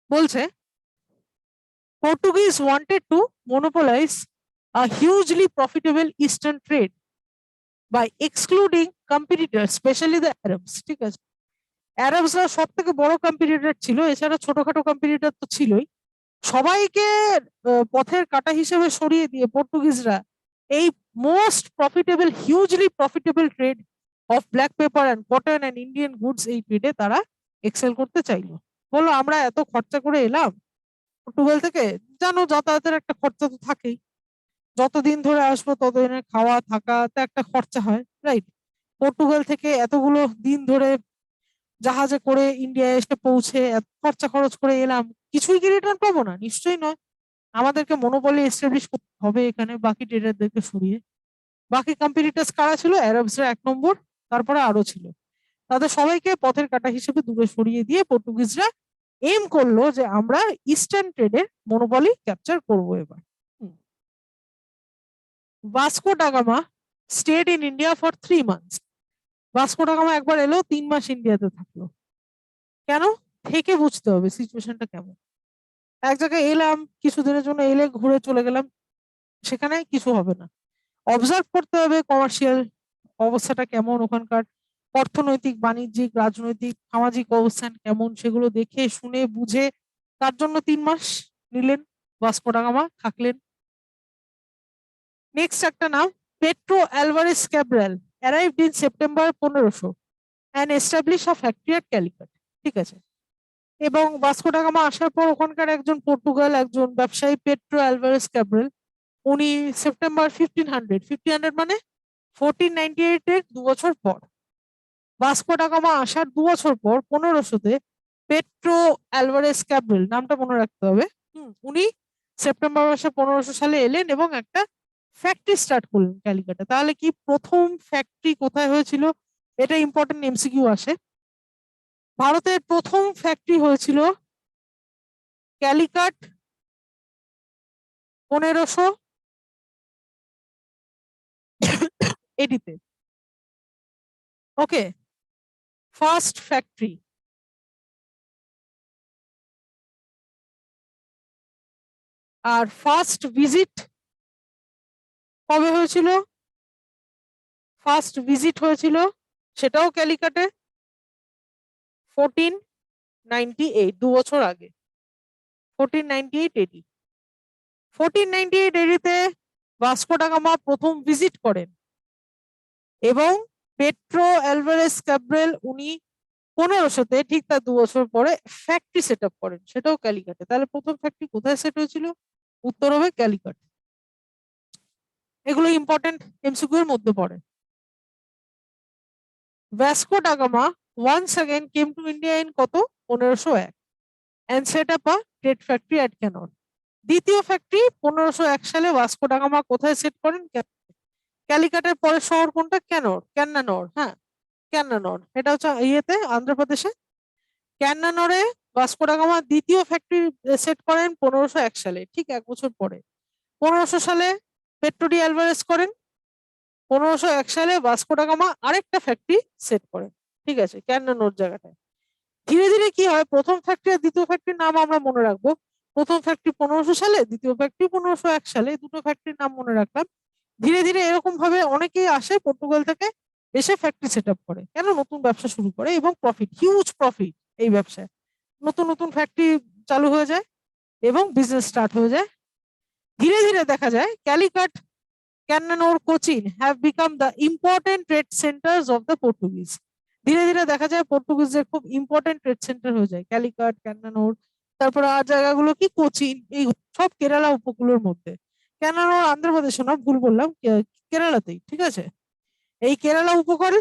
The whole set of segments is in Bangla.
বলছে Portuguese wanted to monopolize a hugely profitable eastern trade by excluding competitors, especially the Arabs. ঠিক আছে, অ্যারাবসরা সব থেকে বড় কম্পিটিটর ছিল, এছাড়া ছোটখাটো কম্পিটিটর তো ছিলই। সবাইকে পথের কাঁটা হিসেবে সরিয়ে দিয়ে পর্তুগিজরা এই most profitable, hugely profitable trade of black pepper and cotton and Indian goods, এই ট্রেডে তারা এক্সেল করতে চাইলো। বললো আমরা এত খরচা করে এলাম পর্তুগাল থেকে, জানো যাতায়াতের একটা খরচা তো থাকেই, যতদিন ধরে আসবো ততদিনের খাওয়া থাকা তো একটা খরচা হয়, রাইট? পর্তুগাল থেকে এতগুলো দিন ধরে জাহাজে করে ইন্ডিয়া এসে পৌঁছে এত খরচা খরচ করে এলাম, কিছুই কি রিটার্ন পাবো না? নিশ্চয়ই নয়। আমাদেরকে মনোপলি এস্টাবলিশ করতে হবে এখানে বাকি ট্রেডারদেরকে সরিয়ে। বাকি কম্পিটিটর্স কারা ছিল? অ্যারাবসরা 1 নম্বর, তারপরে আরো ছিল। তাদের সবাইকে পথের কাঁটা হিসেবে দূরে সরিয়ে দিয়ে পর্তুগিজরা এম করলো যে আমরা ইস্টার্ন ট্রেডে মনোপলি ক্যাপচার করবো এবার। Vasco da Gama stayed in India for 3 months. Vasco da Gama একবার এলো, 3 মাস ইন্ডিয়াতে থাকলো। কেন? থেকে বুঝতে হবে সিচুয়েশনটা কেমন। এক জায়গায় এলাম, কিছুদিনের জন্য এলে ঘুরে চলে গেলাম, সেখানে কিছু হবে না। অবজার্ভ করতে হবে কমার্শিয়াল অবস্থাটা কেমন ওখানকার, অর্থনৈতিক, বাণিজ্যিক, রাজনৈতিক, সামাজিক অবস্থান কেমন, সেগুলো দেখে শুনে বুঝে তার জন্য 3 মাস নিলেন ভাস্কো ডা গামা, থাকলেন। নেক্সট একটা নাম, Pedro Alvares Cabral arrived in September 1500 and establish a factory at Calicut. ঠিক আছে, এবং ভাস্কো ডা গামা আসার পর ওখানকার একজন ব্যবসায়ী পেট্রো অ্যালভারেস ক্যাব্রাল, উনি সেপ্টেম্বর 1500 মানে 1498 এর 2 বছর পর, ভাস্কো ডা গামা আসার 2 বছর পর 1500-তে পেট্রো অ্যালভারেস ক্যাব্রাল, নামটা মনে রাখতে হবে। উনি সেপ্টেম্বর মাসে 1500 সালে এলেন এবং একটা ফ্যাক্টরি স্টার্ট করলেন ক্যালিকাটে। তাহলে কি প্রথম ফ্যাক্টরি কোথায় হয়েছিল? এটা ইম্পর্টেন্ট, এমসিকিউ আসে। ভারতের প্রথম ফ্যাক্টরি হয়েছিল ক্যালিকাট 1580-তে। ওকে, ফার্স্ট ফ্যাক্টরি। আর ফার্স্ট ভিজিট কবে হয়েছিল? ফার্স্ট ভিজিট হয়েছিল সেটাও ক্যালিকাটে 1498, 2 বছর আগে, 1498 এডি। 1498 এডিতে ভাস্কো ডা গামা প্রথম ভিজিট করেন এবং পেট্রো অ্যালভারেস ক্যাব্রাল উনি 1500-তে, ঠিক তার 2 বছর পরে ফ্যাক্টরি সেট আপ করেন, সেটাও ক্যালিকাটে। তাহলে প্রথম ফ্যাক্টরি কোথায় সেট হয়েছিল? উত্তর হবে ক্যালিকাট। এগুলো ইম্পর্টেন্ট, এমসিকিউ এর মধ্যে পড়ে। Vasco da Gama once again came to India in কত? 1501 and set up a trade factory at Kannauр. দ্বিতীয় ফ্যাক্টরি 1501 সালে ভাস্কো ডা গামা কোথায় সেট করেন? ক্যালিকাটের পরের শহর কোনটা? ক্যান্নানর। হ্যাঁ, ক্যান্নানর, এটা হচ্ছে ইয়েতে, অন্ধ্রপ্রদেশে। ক্যান্নানরে ভাস্কো ডা গামা দ্বিতীয় ফ্যাক্টরি সেট করেন 1501 সালে, ঠিক 1 বছর পরে। 1500 সালে পেট্রো ডি অ্যালভারেস করেন। 1501 সালে ভাস্কো ডা গামা আরেকটা ফ্যাক্টরি সেট করেন, ঠিক আছে, ক্যান্নানর জায়গাটায়। ধীরে ধীরে কি হয়, প্রথম ফ্যাক্টরি আর দ্বিতীয় ফ্যাক্টরির নাম আমরা মনে রাখবো। প্রথম ফ্যাক্টরি 1500 সালে, দ্বিতীয় ফ্যাক্টরি 1501 সালে, দুটো ফ্যাক্টরির নাম মনে রাখলাম। ধীরে ধীরে এরকম ভাবে অনেকেই আসে পর্তুগাল থেকে, এসে ফ্যাক্টরি সেট আপ করে, কেন? নতুন ব্যবসা শুরু করে এবং প্রফিট, হিউজ প্রফিট এই ব্যবসায়। নতুন নতুন ফ্যাক্টরি চালু হয়ে যায় এবং বিজনেস স্টার্ট হয়ে যায়। ধীরে ধীরে দেখা যায় Calicut, Cannanore, Cochin have become the important trade centres of the Portuguese. ধীরে ধীরে দেখা যায় পর্তুগিজদের খুব ইম্পর্টেন্ট ট্রেড সেন্টার হয়ে যায় ক্যালিকাট, ক্যান্নানোর। তারপরে আর জায়গাগুলো কি? কোচিন, এই সব কেরালা উপকূলের মধ্যে। ক্যান্নানোর আন্ধ্রপ্রদেশে না, ভুল বললাম, কেরালাতেই, ঠিক আছে। এই কেরালা উপকূল,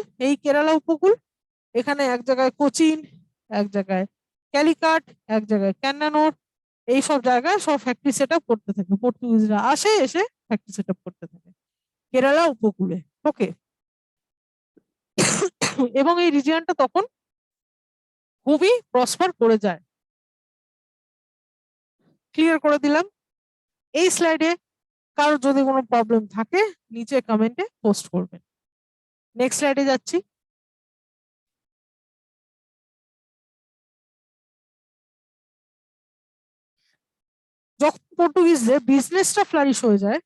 এখানে এক জায়গায় কোচিন, এক জায়গায় ক্যালিকাট, এক জায়গায় ক্যান্নানোর, এই সব জায়গায় সব ফ্যাক্টরি সেট আপ করতে থাকে। পর্তুগিজরা আসে, এসে ফ্যাক্টরি সেট আপ করতে থাকে কেরালা উপকূলে। ওকে, এবং এই রিজিয়নটা তখন খুবই প্রসপার করে যায়। ক্লিয়ার করে দিলাম। এই স্লাইডে কারোর যদি কোনো প্রবলেম থাকে নিচে কমেন্টে পোস্ট করবেন। নেক্সট স্লাইডে যাচ্ছি। যখন পর্তুগিজদের বিজনেসটা ফ্লারিশ হয়ে যায়,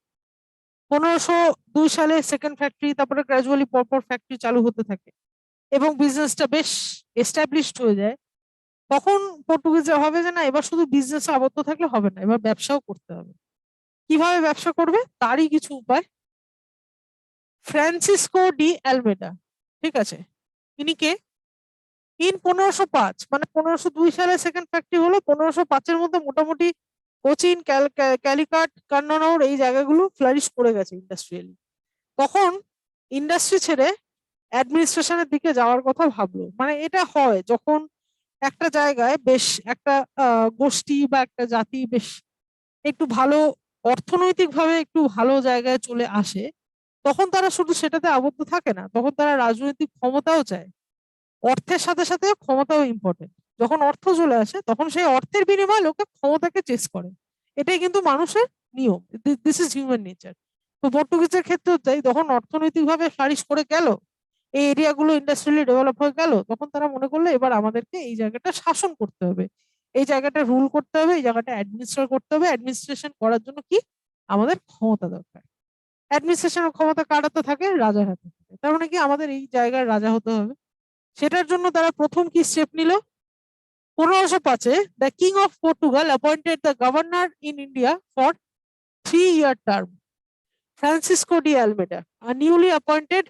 1502 সালে সেকেন্ড ফ্যাক্টরি, তারপরে গ্রাজুয়ালি পরপর ফ্যাক্টরি চালু হতে থাকে এবং বিজনেসটা বেশ এস্টাবলিশড হয়ে যায়, তখন পর্তুগিজরা ভাবে যে না, এবার শুধু বিজনেসে আবদ্ধ থাকলে হবে না, এবার ব্যবসাও করতে হবে। কিভাবে ব্যবসা করবে তারই কিছু উপায়। ফ্রান্সিসকো ডি অ্যালমেডা, ঠিক আছে, ইনি কে? ইন 1505, মানে 1502 সালে সেকেন্ড ফ্যাক্টরি হলো, 1505-এর মধ্যে মোটামুটি কোচিন, ক্যালিকাট, কান্নানগর এই জায়গাগুলো ফ্লারিশ করে গেছে ইন্ডাস্ট্রিয়ালি। তখন ইন্ডাস্ট্রি ছেড়ে অ্যাডমিনিস্ট্রেশনের দিকে যাওয়ার কথা ভাবলো। মানে এটা হয় যখন একটা জায়গায় বেশ একটা গোষ্ঠী বা একটা জাতি বেশ একটু ভালো, অর্থনৈতিকভাবে একটু ভালো জায়গায় চলে আসে, তখন তারা শুধু সেটাতে আবদ্ধ থাকে না, তখন তারা রাজনৈতিক ক্ষমতাও চায়। অর্থের সাথে সাথে ক্ষমতাও ইম্পর্টেন্ট। যখন অর্থ চলে আসে তখন সেই অর্থের বিনিময়ে লোকে ক্ষমতাকে চেস করে। এটাই কিন্তু মানুষের নিয়ম, দিস ইজ হিউম্যান নেচার। তো পর্তুগিজের ক্ষেত্রেও তাই, তখন অর্থনৈতিকভাবে ফ্লারিশ করে গেল, এই এরিয়াগুলো ইন্ডাস্ট্রিয়ালি ডেভেলপ হয়ে গেল, তখন তারা মনে করলো এবার আমাদেরকে এই জায়গাটা শাসন করতে হবে, এই জায়গাটা রুল করতে হবে, এই জায়গাটা অ্যাডমিনিস্ট্রেট করতে হবে। অ্যাডমিনিস্ট্রেশন করার জন্য কি আমাদের ক্ষমতা দরকার। অ্যাডমিনিস্ট্রেশনের ক্ষমতা কার হাতে থাকে? রাজার হাতে থাকে। তার মানে কি আমাদের এই জায়গার রাজা হতে হবে। সেটার জন্য তারা প্রথম কি স্টেপ নিল? 1505-এ the king of Portugal appointed the governor in India for 3-year term, Francisco de Almeida, a newly appointed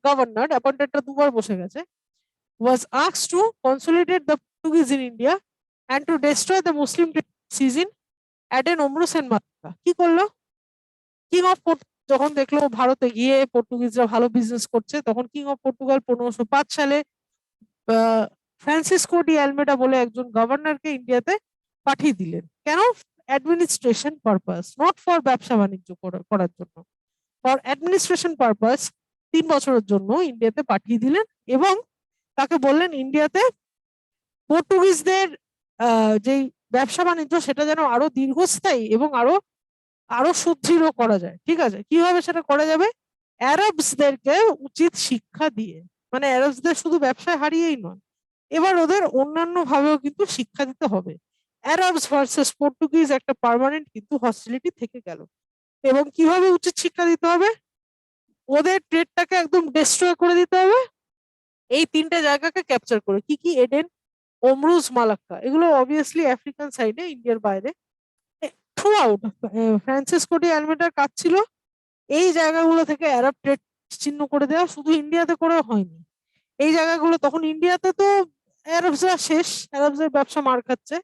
governor, অ্যাপয়েন্টেডটা দুবার বসে গেছে, was asked to consolidate the Portuguese in India and to destroy the Muslim season at an Omrus and Malacca। কি করলো? কিং অফ যখন দেখলো ভারতে গিয়ে পর্তুগিজরা ভালো বিজনেস করছে, তখন কিং অফ পর্তুগাল 1505 সালে ফ্রান্সিসকো ডি অ্যালমেডা বলে একজন গভর্নরকে ইন্ডিয়াতে পাঠিয়ে দিলেন। কেন? অ্যাডমিনিস্ট্রেশন পারপাস, নট ফর ব্যবসা বাণিজ্য করার জন্য, ফর অ্যাডমিনিস্ট্রেশন পারপাস 3 বছরের জন্য ইন্ডিয়াতে পাঠিয়ে দিলেন। এবং তাকে বললেন ইন্ডিয়াতে পর্তুগিজদের যেই ব্যবসা বাণিজ্য সেটা যেন আরো দীর্ঘস্থায়ী এবং আরো আরো সুদৃঢ় করা যায়। ঠিক আছে, কিভাবে সেটা করা যাবে? অ্যারবসদেরকে উচিত শিক্ষা দিয়ে, মানে অ্যারবসদের শুধু ব্যবসায় হারিয়েই নয়, এবার ওদের অন্যান্য ভাবেও কিন্তু শিক্ষা দিতে হবে। অ্যারবস ভার্সেস পর্তুগিজ একটা পার্মানেন্ট কিন্তু হস্টিলিটি থেকে গেল। এবং কিভাবে উচিত শিক্ষা দিতে হবে? ওদের ট্রেডটাকে একদম ডিস্ট্রয় করে দিতে হবে, এই 3টে জায়গাকে ক্যাপচার করে। কি কি? এডেন, ওমরুজ, মালাক্কা, এগুলো অবভিয়াসলি আফ্রিকান সাইডে, ইন্ডিয়ার বাইরে। থ্রু আউট ফ্রান্সিসকো ডি আলমেডার কাজ ছিল এই জায়গাগুলো থেকে অ্যারব ট্রেড চিহ্ন করে দেওয়া। শুধু ইন্ডিয়াতে করে হয়নি, এই জায়গাগুলো তখন ইন্ডিয়াতে তো অ্যারবসরা শেষ, অ্যারবসের ব্যবসা মার খাচ্ছে,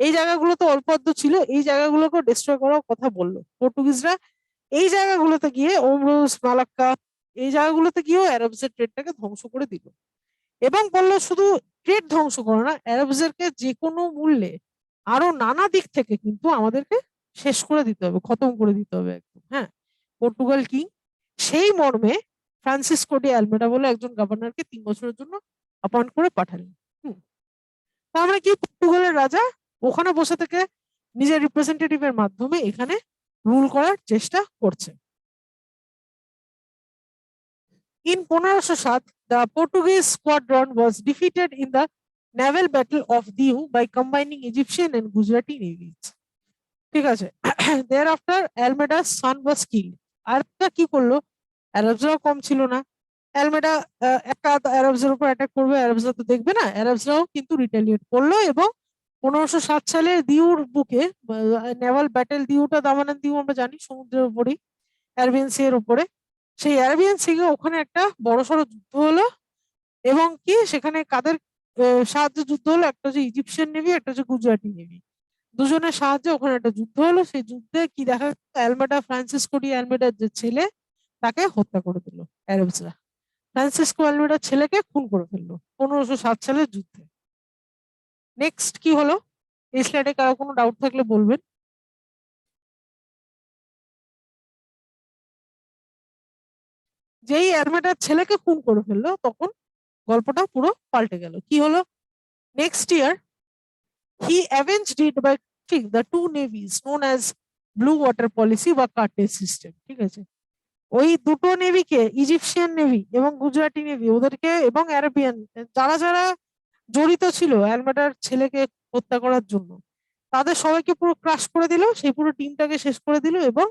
এই জায়গাগুলো তো অল্প আদ্য ছিল, এই জায়গাগুলোকে ডিস্ট্রয় করার কথা বললো পর্তুগিজরা। এই জায়গাগুলোতে গিয়ে ওমরুজ, মালাক্কা, এই জায়গাগুলোতে গিয়েও অ্যারবসের ট্রেডটাকে ধ্বংস করে দিল। এবং বললো শুধু ট্রেড ধ্বংস করো না, অ্যারবসদেরকে যে কোনো মূল্যে আরো নানা দিক থেকে কিন্তু আমাদেরকে শেষ করে দিতে হবে, খতম করে দিতে হবে একদম। হ্যাঁ, পর্তুগাল কিং সেই মর্মে ফ্রান্সিসকো ডি আলমেডা বলে একজন গভর্নরকে 3 বছরের জন্য অ্যাপয়েন্ট করে পাঠালেন। তার মানে কি? পর্তুগালের রাজা ওখানে বসে থেকে নিজের রিপ্রেজেন্টেটিভের মাধ্যমে এখানে রুল করার চেষ্টা করছে। In 1507, the Portuguese squadron was defeated in the naval battle of Diu by combining Egyptian and Gujarati navies. ঠিক আছে। Thereafter, Almeida's son was killed. আর কি করলো? অ্যারবসরাও কম ছিল না। অ্যালমেডা একা অ্যারবসের উপর অ্যাটাক করবে, অ্যারবসরা তো দেখবে না, অ্যারবসরাও কিন্তু রিটেলিয়েট করলো। এবং 1507 সালে দিউর বুকে, নেভাল ব্যাটেল দিউটা, দামানান দিউ আমরা জানি সমুদ্রের উপরেই, অ্যারাবিয়ান সি এর উপরে, সেই অ্যারাবিয়ান সি এ ওখানে একটা বড়সড় যুদ্ধ হলো। এবং কি সেখানে কাদের সাহায্যে যুদ্ধ হলো? একটা হচ্ছে ইজিপশিয়ান নেভি, একটা হচ্ছে গুজরাটি নেভি, দুজনের সাহায্যে ওখানে একটা যুদ্ধ হলো। সেই যুদ্ধে কি দেখা গেল? অ্যালমেডা, ফ্রান্সিসকো ডি অ্যালমেডার যে ছেলে, তাকে হত্যা করে দিল অ্যারবসরা। ফ্রান্সিসকো অ্যালমেডার ছেলেকে খুন করে ফেললো 1507 সালের যুদ্ধে। নেক্সট কি হলো? এই স্লাইডে কারো কোনো ডাউট থাকলে বলবেন। যেই অ্যালমেডার ছেলেকে খুন করে ফেললো তখন গল্পটা পুরো পাল্টে গেল। কি হলো? Next year he avenged it by ঠিক the two navies known as blue water policy বা কার্টেজ সিস্টেম। ঠিক আছে, ওই দুটো নেভিকে, ইজিপশিয়ান নেভি এবং গুজরাটি নেভি, ওদেরকে এবং অ্যারাবিয়ান, যারা যারা জড়িত ছিল অ্যালমেডার ছেলেকে হত্যা করার জন্য। তাদের সবাইকে পুরো ক্রাশ করে দিল, সেই পুরো টিমটাকে শেষ করে দিল এবং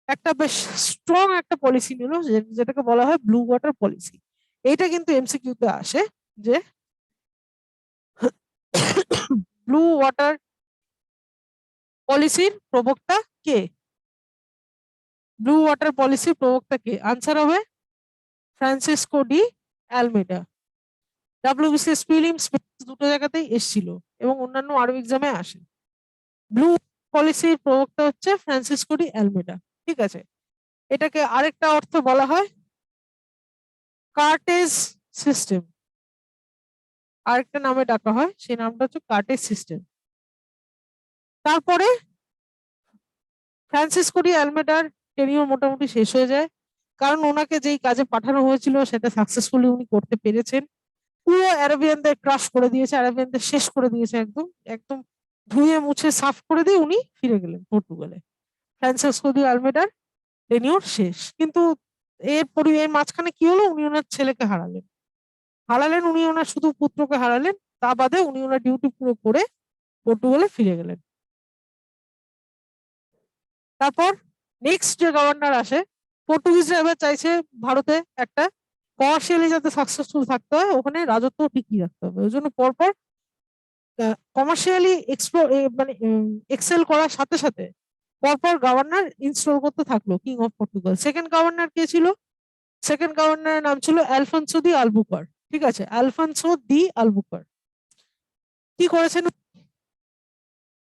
একটা বেশ স্ট্রং একটা পলিসি নিল যেটাকে বলা হয় ব্লু ওয়াটার পলিসি। এইটা কিন্তু এমসিকিউ তে আসে যে ব্লু ওয়াটার পলিসির প্রবক্তা কে? ব্লু ওয়াটার পলিসির প্রবক্তা কে? আনসার হবে ফ্রান্সিসকো ডি অ্যালমেডা। ডাব্লিউবিসিএস প্রিলিমস দুটো জায়গাতেই এসেছিল এবং অন্যান্য আরো এক্সামে আসে। ব্লু পলিসির প্রবক্তা হচ্ছে ফ্রান্সিসকো ডি অ্যালমেডা। ঠিক আছে, এটাকে আরেকটা অর্থ বলা হয় কার্টেজ সিস্টেম, আরেকটা নামে ডাকা হয়, সেই নামটা হচ্ছে কার্টেজ সিস্টেম। তারপরে ফ্রান্সিসকো ডি অ্যালমেডার টেনিওর মোটামুটি শেষ হয়ে যায়, কারণ ওনাকে যেই কাজে পাঠানো হয়েছিল সেটা সাকসেসফুলি উনি করতে পেরেছেন। পুরো অ্যারাবিয়ানদের ক্রাশ করে দিয়েছে, অ্যারাবিয়ানদের শেষ করে দিয়েছে, একদম একদম ধুয়ে মুছে সাফ করে দিয়ে উনি ফিরে গেলেন পর্তুগালে। ফ্রান্সিসকো ডি আলমেডার টেনিওর শেষ। কিন্তু এর মাঝখানে কি হলো, উনি ওনার ছেলেকে হারালেন, উনি ওনার শুধু পুত্রকে হারালেন। তা বাদে উনি ওনার ডিউটি পুরো করে পর্তুগালে ফিরে গেলেন। তারপর নেক্সট যে গভর্নর আসে, পর্তুগিজরা এবার চাইছে ভারতে একটা কমার্শিয়ালি যাতে সাকসেসফুল থাকতে হয়, ওখানে রাজত্ব টিকিয়ে রাখতে হবে। ওই জন্য পরপর কমার্শিয়ালি মানে এক্সেল করার সাথে সাথে পরপর গভর্নর ইনস্টল করতে থাকলো king of Portugal. Second governor কে ছিল? সেকেন্ড গভর্নরের নাম ছিল আলফানসো দি আলবুকার। ঠিক আছে, আলফানসো দি আলবুকার কি করেছেন?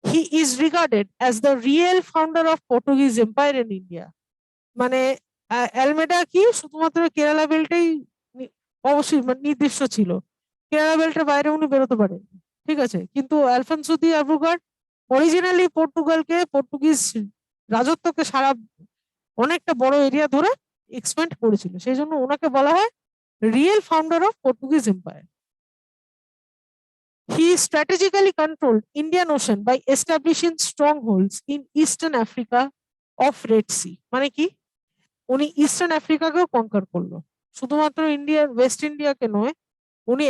He is regarded as the real founder of Portuguese empire in India. মানে অ্যালমেডা কি শুধুমাত্র কেরালা বেল্টেই অবশ্যই মানে নির্দিষ্ট ছিল, কেরালা বেল্টের বাইরে উনি বেরোতে পারেন। ঠিক আছে, কিন্তু আলফানসো দি আলবুকার অরিজিনালি পর্তুগিজ রাজত্বকে সারা অনেকটা বড় এরিয়া ধরে এক্সপ্যান্ড করেছিল, সেই জন্য ওনাকে বলা হয় real founder of Portuguese empire. He strategically controlled Indian Ocean by establishing strongholds in eastern Africa of Red Sea. মানে কি, উনি ইস্টার্ন আফ্রিকাকেও কনকার করলো, শুধুমাত্র ইন্ডিয়ার ওয়েস্ট ইন্ডিয়াকে নয়, উনি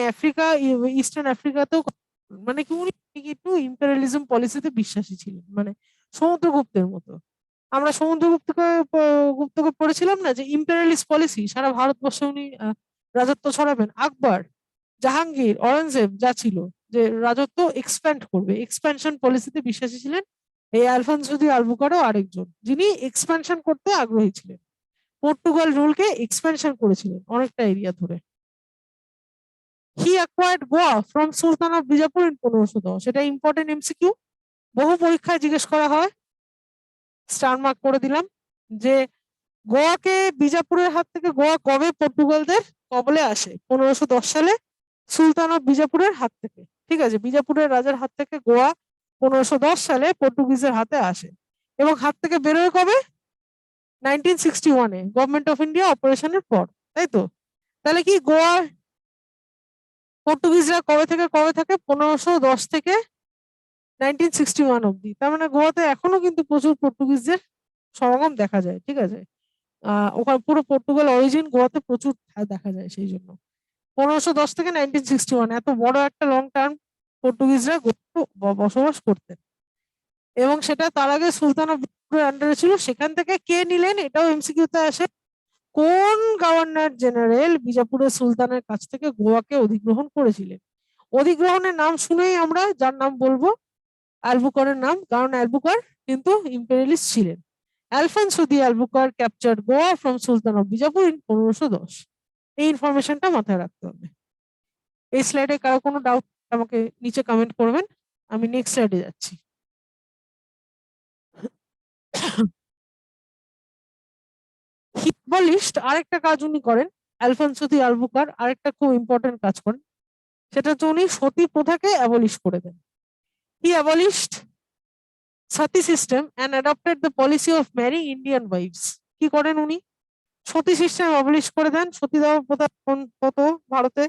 ইস্টার্ন আফ্রিকাতেও। মানে কি, উনি একটু ইম্পেরিয়ালিজম পলিসিতে বিশ্বাসী ছিলেন, মানে সমুদ্রগুপ্তের মতো। আমরা গুপ্তকে পড়েছিলাম না যে ইম্পেরিয়ালিস্ট পলিসি, সারা ভারতবর্ষে উনি রাজত্ব ছড়াবেন। আকবর, জাহাঙ্গীর, অরঙ্গজেব যা ছিল, যে রাজত্ব এক্সপ্যান্ড করবে, এক্সপ্যানশন পলিসিতে বিশ্বাসী ছিলেন। এই আলফানসো দি আলবুকারও আরেকজন যিনি এক্সপ্যানশন করতে আগ্রহী ছিলেন, পর্তুগাল রুলকে এক্সপ্যানশন করেছিলেন অনেকটা এরিয়া ধরে। He acquired Goa from sultan of Bijapur in 1510। সেটা ইম্পর্টেন্ট এমসিকিউ, বহু পরীক্ষায় জিজ্ঞেস করা হয়, স্টার মার্ক করে দিলাম। যে গোয়াকে বিজাপুরের হাত থেকে গোয়া কবে পর্তুগালদের কবলে আসে? 1510 সালে সুলতান অফ বিজাপুরের হাত থেকে। ঠিক আছে, বিজাপুরের রাজার হাত থেকে গোয়া 1510 সালে পর্তুগিজের হাতে আসে এবং হাত থেকে বেরোয় কবে? 1961-এ গভর্নমেন্ট অফ ইন্ডিয়া অপারেশনের পর, তাই তো? তাহলে কি গোয়া পর্তুগিজরা কবে থেকে কবে থাকে? 1510 থেকে 1961 অব্দি। তার মানে গোয়াতে এখনো কিন্তু প্রচুর পর্তুগিজদের সমাগম দেখা যায়। ঠিক আছে, ওখানে পুরো পর্তুগাল অরিজিন গোয়াতে প্রচুর দেখা যায়, সেই জন্য 1510 থেকে 1961 এত বড় একটা লং টার্ম পর্তুগিজরা বসবাস করতেন। এবং সেটা তার আগে সুলতান অফ আন্ডারে ছিল। সেখান থেকে কে নিলেন, এটাও এমসিকিউতে আসে। কোন গভর্নর জেনারেল বিজাপুরের সুলতানের কাছ থেকে গোয়াকে অধিগ্রহণ করেছিলেন? অধিগ্রহণের নাম শুনেই আমরা যার নাম বলবো, আলবুকারের নাম, কারণ আলবুকার কিন্তু ইম্পেরিয়ালিস্ট ছিলেন। Alfonso de Albuquerque capture Goa from sultan of Bijapur in 1510। এই ইনফরমেশনটা মাথায় রাখতে হবে। এই স্লাইডে কারো কোনো ডাউট আমাকে নিচে কমেন্ট করবেন, আমি নেক্সট স্লাইডে যাচ্ছি। হিটবলিস্ট আরেকটা কাজ উনি করেন, আলফানসো দি আলবুকার আরেকটা খুব ইম্পর্টেন্ট কাজ করেন, সেটা হচ্ছে উনি সতী প্রথাকে অ্যাবলিশ করে দেন। He abolished sati system and adopted the policy of marrying Indian wives. কি করেন উনি? সতী সিস্টেম অ্যাবলিশ করে দেন। সতীদাহ প্রথা কত ভারতে,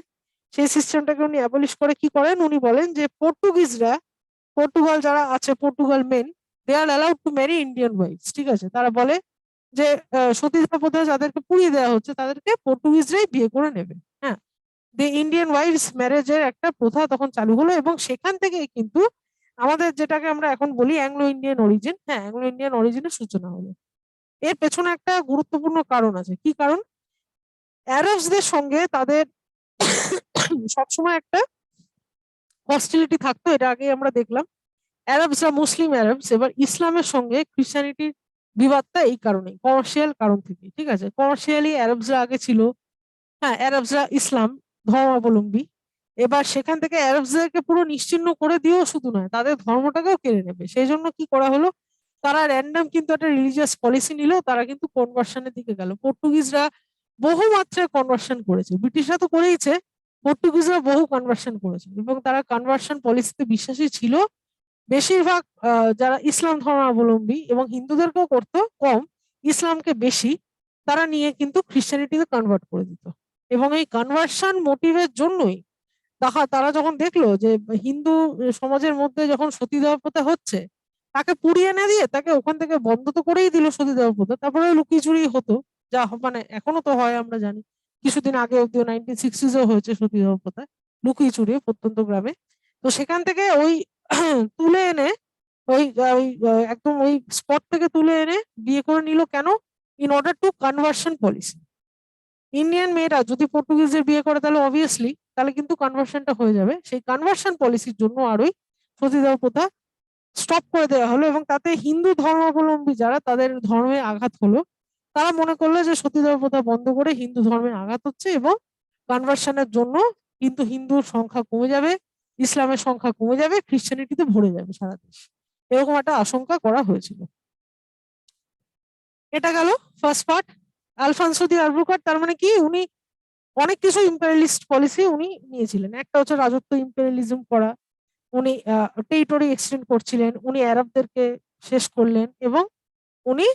সেই সিস্টেমটাকে উনি অ্যাবলিশ করে কি করেন, উনি বলেন যে পর্তুগাল যারা আছে, Portugal men, they are allowed to marry Indian wives. ঠিক আছে, তারা বলে যে সতীদাহ প্রথা যাদেরকে পুড়িয়ে দেওয়া হচ্ছে তাদেরকে পর্তুগিজরাই বিয়ে করে নেবে। হ্যাঁ, দি ইন্ডিয়ান ওয়াইফস ম্যারেজের একটা প্রথা তখন চালু হলো এবং সেখান থেকে কিন্তু আমাদের যেটাকে আমরা এখন বলি অ্যাংলো ইন্ডিয়ান অরিজিন, হ্যাঁ অ্যাংলো ইন্ডিয়ান অরিজিনের সূচনা হলো। এর পেছনে একটা গুরুত্বপূর্ণ কারণ আছে, কি কারণ? অ্যারবসদের সঙ্গে তাদের সবসময় একটা হস্টিলিটি থাকতো, এটা আগে আমরা দেখলাম। অ্যারবসরা মুসলিম অ্যারবস, এবার ইসলামের সঙ্গে খ্রিস্টানিটির বিবাদটা এই কারণে কমার্শিয়াল কারণ থেকে, ঠিক আছে। কমার্শিয়ালি অ্যারবসরা আগে ছিল, হ্যাঁ অ্যারবসরা ইসলাম ধর্মাবলম্বী। এবার সেখান থেকে অ্যারবসদেরকে পুরো নিশ্চিহ্ন করে দিয়েও শুধু নয়, তাদের ধর্মটাকেও কেড়ে নেবে। সেই জন্য কি করা হলো, তারা র্যান্ডম কিন্তু একটা রিলিজিয়াস পলিসি নিল, তারা কিন্তু কনভার্সনের দিকে গেল। পর্তুগিজরা বহু মাত্রায় কনভার্সন করেছে, ব্রিটিশরা তো করেইছে, পর্তুগিজরা বহু কনভার্সন করেছে, এবং তারা কনভার্সন পলিসিতে বিশ্বাসী ছিল। বেশিরভাগ যারা ইসলাম ধর্মাবলম্বী এবং হিন্দুদেরকেও করতো কম, ইসলামকে বেশি, তারা নিয়ে কিন্তু খ্রিস্টানিটিতে কনভার্ট করে দিত। এবং এই কনভার্সন মোটিভের জন্যই তারা যখন দেখলো যে হিন্দু সমাজের মধ্যে যখন সতীদাহ প্রথা হচ্ছে, তাকে পুড়িয়ে না দিয়ে তাকে ওখান থেকে বন্ধ তো করেই দিল সতীদাহ প্রথা, তারপরে লুকিয়ে চুরি হতো, মানে এখনো তো হয় আমরা জানি, কিছুদিন আগে অব্দি 1960s হয়েছে সতীদাহ প্রথা, লুকিয়ে চুরিয়ে প্রত্যন্ত গ্রামে। তো সেখান থেকে ওই তুলে এনে একদম ওই স্পট থেকে তুলে এনে বিয়ে করে নিল, কেন? In order to conversion policy. Indian মেয়েরা যদি পর্তুগিজদের বিয়ে করে তাহলে অবভিয়াসলি তাহলে কিন্তু কনভার্সনটা হয়ে যাবে, সেই কনভার্সন পলিসির জন্য আরোই সতীদাহ প্রথা স্টপ করে দেওয়া হলো। এবং তাতে হিন্দু ধর্মাবলম্বী যারা, তাদের ধর্মে আঘাত হলো, তারা মনে করলো যে সতীদাহ প্রথা বন্ধ করে হিন্দু ধর্মে আঘাত হচ্ছে, এবং কনভার্সনের জন্য কিন্তু হিন্দুর সংখ্যা কমে যাবে, ইসলামের সংখ্যা কমে যাবে, খ্রিস্টানিটিতে ভরে যাবে সারা দেশ, এরকম একটা আশঙ্কা করা হয়েছিল। এটা গেল ফার্স্ট পার্ট। আলফানসো দি আলবুকার্ক, তার মানে কি, উনি অনেক কিছু ইম্পেরিয়ালিস্ট পলিসি উনি নিয়েছিলেন। একটা হচ্ছে রাজত্ব ইম্পেরিয়ালিজম করা, উনি টেরিটরি এক্সটেন্ড করছিলেন, উনি আরবদেরকে শেষ করলেন, এবং উনি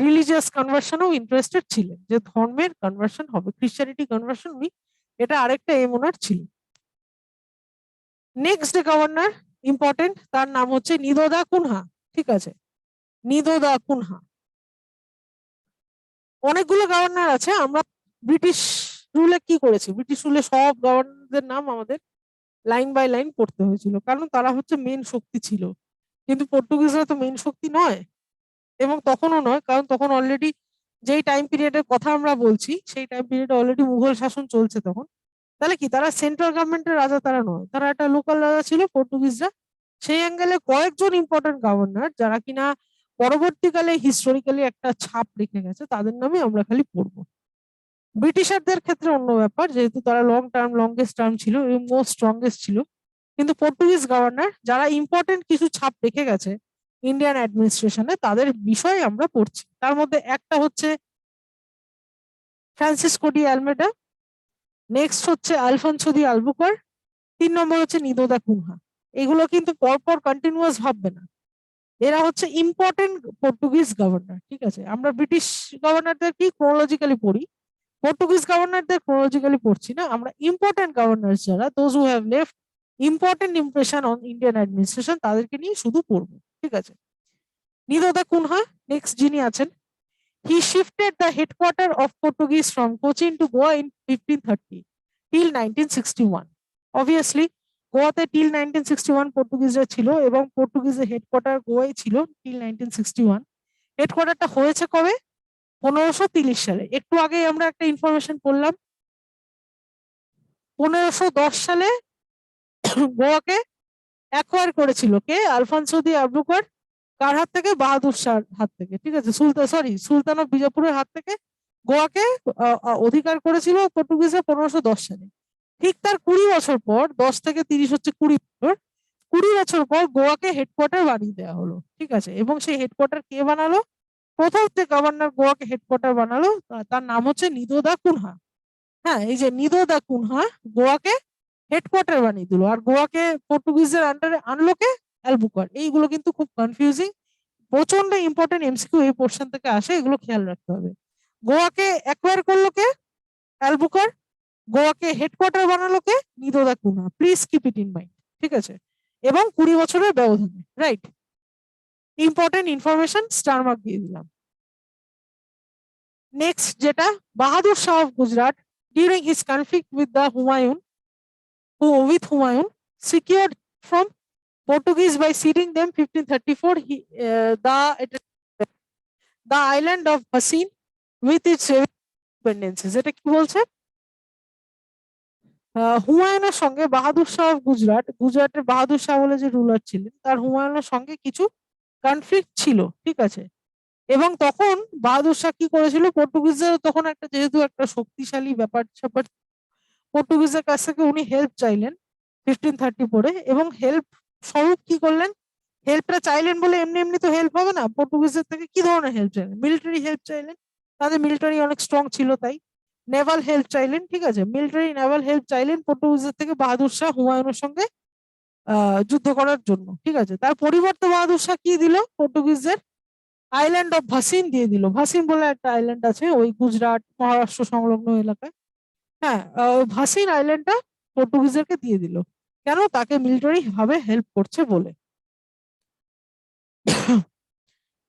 রিলিজিয়াস কনভার্সনেও ইন্টারেস্টেড ছিলেন, যে ধর্মের কনভার্সন হবে, খ্রিস্টানিটি কনভার্সন, উনি এটা আরেকটা এম ওনার ছিল। নেক্সট গভর্নর ইম্পর্টেন্ট, তার নাম হচ্ছে নিদো দা কুনহা, ঠিক আছে, নিদো দা কুনহা। অনেকগুলো গভর্নর আছে, আমরা ব্রিটিশ রুলে কি করেছি, ব্রিটিশ রুলে সব গভর্নরদের নাম আমাদের লাইন বাই লাইন পড়তে হয়েছিল, কারণ তারা হচ্ছে মেন শক্তি ছিল। কিন্তু পর্তুগিজরা তো মেন শক্তি নয়, এবং তখনও নয়, কারণ তখন অলরেডি যেই টাইম পিরিয়ডের কথা আমরা বলছি, সেই টাইম পিরিয়ডে অলরেডি মুঘল শাসন চলছে তখন। তাহলে কি, তারা সেন্ট্রাল গভর্নমেন্টের রাজা তারা নয়, তারা একটা লোকাল রাজা ছিল পর্তুগিজরা। সেই অ্যাঙ্গেলে কয়েকজন ইম্পর্টেন্ট গভর্নর যারা কিনা পরবর্তীকালে হিস্টোরিক্যালি একটা ছাপ রেখে গেছে, তাদের নামে আমরা খালি পড়বো। ব্রিটিশারদের ক্ষেত্রে অন্য ব্যাপার, যেহেতু তারা লংগেস্ট টার্ম ছিল এবং মোস্ট স্ট্রংগেস্ট ছিল। কিন্তু পর্তুগিজ গভর্নর যারা ইম্পর্টেন্ট কিছু ছাপ রেখে গেছে ইন্ডিয়ান অ্যাডমিনিস্ট্রেশনে, তাদের বিষয়ে আমরা পড়ছি। তার মধ্যে একটা হচ্ছে ফ্রান্সিসকো ডি আলমেডা, নেক্সট হচ্ছে আলফানসো দি আলবুকার, 3 নম্বর হচ্ছে নিদো দা কুনহা। এগুলো কিন্তু পরপর কন্টিনিউয়াস ভাববে না, এরা হচ্ছে ইম্পর্টেন্ট পর্তুগিজ গভর্নর, ঠিক আছে। আমরা ব্রিটিশ গভর্নরদের কি ক্রোনোলজিক্যালি পড়ি, পর্তুগিজ গভর্নরদের ক্রোনোলজিক্যালি পড়ছি না, আমরা ইম্পর্টেন্ট গভর্নর যারা, those who have left important impression on Indian administration, তাদেরকে নিয়ে শুধু পড়বো, ঠিক আছে। নিদো দা কুনহা নেক্সট যিনি আছেন, he shifted the headquarter of Portuguese from Cochin to Goa in 1530 till 1961। Obviously গোয়াতে টিল 1961 পর্তুগিজরা ছিল, এবং পর্তুগিজের হেডকোয়ার্টার গোয়াই ছিল টিল 1961। হেডকোয়ার্টারটা হয়েছে কবে? 1530 সালে। একটু আগে আমরা একটা ইনফরমেশন পড়লাম, 1510 সালে গোয়াকে অ্যাকোয়ার করেছিল কে? Alfonso de আলবুকার। কার হাত থেকে? বাহাদুর শাহর হাত থেকে, ঠিক আছে, সুলতান অফ বিজাপুরের হাত থেকে গোয়াকে অধিকার করেছিল পর্তুগিজরা 1510 সালে। ঠিক তার 20 বছর পর, 10 থেকে 30 হচ্ছে 20 বছর, 20 বছর পর গোয়াকে হেডকোয়ার্টার বানিয়ে দেওয়া হলো, ঠিক আছে। এবং সেই হেডকোয়ার্টার কে বানালো? প্রথম যে গভর্নর গোয়াকে হেডকোয়ার্টার বানালো, তার নাম হচ্ছে নিদো দা কুনহা। হ্যাঁ, এই যে নিদো দা কুনহা গোয়াকে হেডকোয়ার্টার বানিয়ে দিল, আর গোয়াকে পর্তুগিজের আন্ডারে আনলো কে? অ্যালবুকার। এইগুলো কিন্তু খুব কনফিউজিং, প্রচন্ড ইম্পর্টেন্ট এমসিকিউ এই পোর্শন থেকে আসে, এগুলো খেয়াল রাখতে হবে। গোয়াকে অ্যাকোয়ার করলো কে? অ্যালবুকার। গোয়াকে হেডকোয়ার্টার বানালো কে? Nuno da Cunha. Please keep it in mind, ঠিক আছে। এবং 20 বছরের ব্যবধানে, right. Important information, star mark দিয়ে দিলাম। নেক্সট যেটা, Bahadur Shah of Gujarat during his conflict with Humayun secured from Portuguese by ceding them 1534 the island of Basin with its dependencies. এটা কি বলছে? হুমায়ুনের সঙ্গে বাহাদুর শাহ অফ গুজরাটের বাহাদুর শাহ বলে যে রুলার ছিলেন তার হুমায়ুনের সঙ্গে কিছু কনফ্লিক্ট ছিল, ঠিক আছে। এবং তখন বাহাদুর শাহ কি করেছিল, পর্তুগিজদের তখন একটা যেহেতু একটা শক্তিশালী ব্যাপার স্যাপার, পর্তুগিজের কাছ থেকে উনি হেল্প চাইলেন 1534 এবং হেল্প স্বরূপ কি করলেন, হেল্পটা চাইলেন বলে এমনি এমনি তো হেল্প হবে না, পর্তুগিজদের থেকে কি ধরনের হেল্প চাইলেন, মিলিটারি হেল্প চাইলেন, তাদের মিলিটারি অনেক স্ট্রং ছিল তাই। নেভাল হেল্প চাইলেন, ঠিক আছে, মিলিটারি নেভাল হেল্প চাইলেন পর্তুগিজদের থেকে বাহাদুর শাহ হুমায়ুনের সঙ্গে যুদ্ধ করার জন্য, ঠিক আছে। তার পরিবর্তে বাহাদুর শাহ কি দিল পর্তুগিজদের, আইল্যান্ড অফ ভাসিন দিয়ে দিল। ভাসিন বলে একটা আইল্যান্ড আছে ওই গুজরাট মহারাষ্ট্র সংলগ্ন এলাকায়। হ্যাঁ, ভাসিন আইল্যান্ডটা পর্তুগিজদেরকে দিয়ে দিল, কেন, তাকে মিলিটারি ভাবে হেল্প করছে বলে।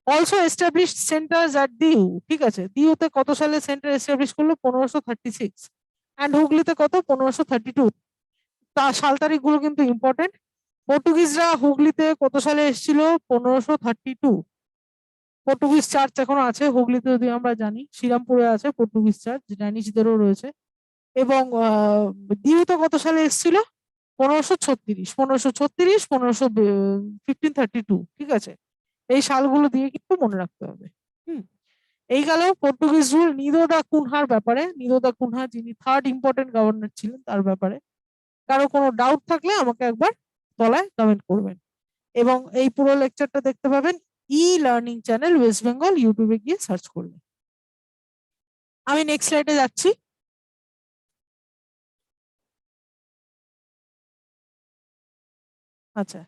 অলসো এস্টাবলিশ সেন্টার্স অ্যাট দিউ, ঠিক আছে, দিউতে কত সালে সেন্টার এস্টাবলিশ করলো, 1536, অ্যান্ড হুগলিতে কত, 1532। তা সাল তারিখ গুলো কিন্তু ইম্পর্টেন্ট। পর্তুগিজরা হুগলিতে কত সালে এসেছিল, 1532। পর্তুগিজ চার্চ এখনো আছে হুগলিতে, যদি আমরা জানি শ্রীরামপুরে আছে পর্তুগিজ চার্চ, ডাইনিশদেরও রয়েছে। এবং দিউতে কত সালে এসেছিল, 1536, 1536, 1532, ঠিক আছে। এই সালগুলো দিয়ে কিন্তু মনে রাখতে হবে। হুম, এই গেল পর্তুগিজ রুল নিদো দা কুনহার ব্যাপারে। নিদো দা কুনহা যিনি থার্ড ইম্পর্টেন্ট গভর্নর ছিলেন তার ব্যাপারে। কারো কোনো ডাউট থাকলে আমাকে একবার তলায় কমেন্ট করবেন। এবং এই পুরো লেকচারটা দেখতে পাবেন লার্নিং চ্যানেল ওয়েস্ট বেঙ্গল, ইউটিউবে গিয়ে সার্চ করলে। আমি নেক্সট স্লাইডে যাচ্ছি। আচ্ছা,